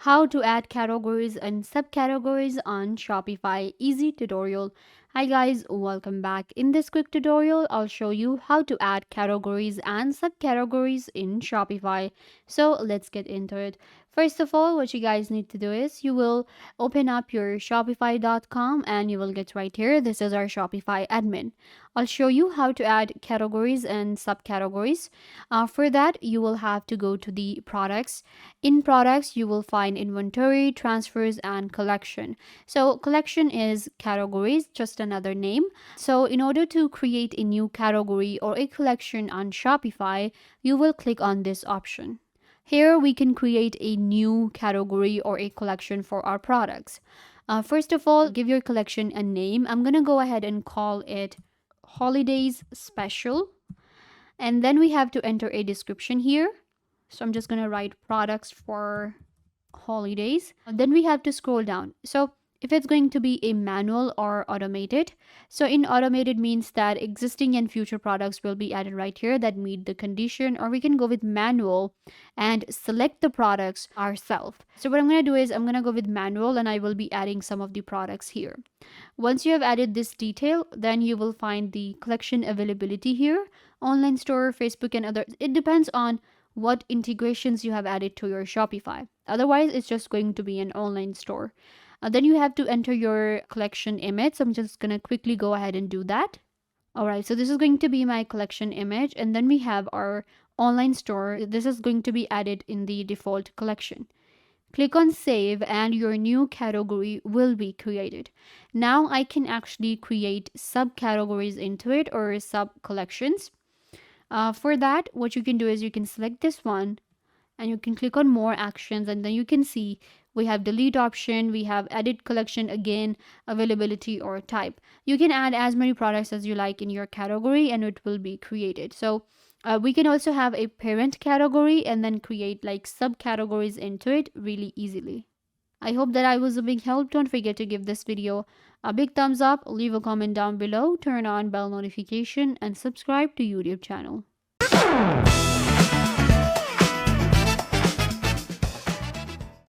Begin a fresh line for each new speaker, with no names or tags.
How to add categories and subcategories on Shopify. Easy tutorial. Hi guys, welcome back. In this quick tutorial, I'll show you how to add categories and subcategories in Shopify. So let's get into it. First of all, what you guys need to do is you will open up your shopify.com and you will get right here. This is our Shopify admin. I'll show you how to add categories and subcategories. For that, you will have to go to the products. In products, you will find inventory, transfers, and collection. So collection is categories, just another name. So in order to create a new category or a collection on Shopify, you will click on this option. Here we can create a new category or a collection for our products. First of all, give your collection a name. I'm going to go ahead and call it Holidays Special. And then we have to enter a description here. So I'm just going to write products for holidays. Then we have to scroll down. So if it's going to be a manual or automated. So in automated means that existing and future products will be added right here that meet the condition, or we can go with manual and select the products ourselves. So what I'm going to do is I'm going to go with manual and I will be adding some of the products here. Once you have added this detail, then you will find the collection availability here, online store, Facebook, and other. It depends on what integrations you have added to your Shopify. Otherwise, it's just going to be an online store. Then you have to enter your collection image. So I'm just going to quickly go ahead and do that. All right, so this is going to be my collection image. And then we have our online store. This is going to be added in the default collection. Click on save and your new category will be created. Now I can actually create subcategories into it or sub collections. For that, what you can do is you can select this one and you can click on more actions, and then you can see we have delete option, we have edit collection again, availability or type. You can add as many products as you like in your category and it will be created. So we can also have a parent category and then create like subcategories into it really easily. I hope that I was a big help. Don't forget to give this video a big thumbs up, leave a comment down below, turn on bell notification and subscribe to YouTube channel.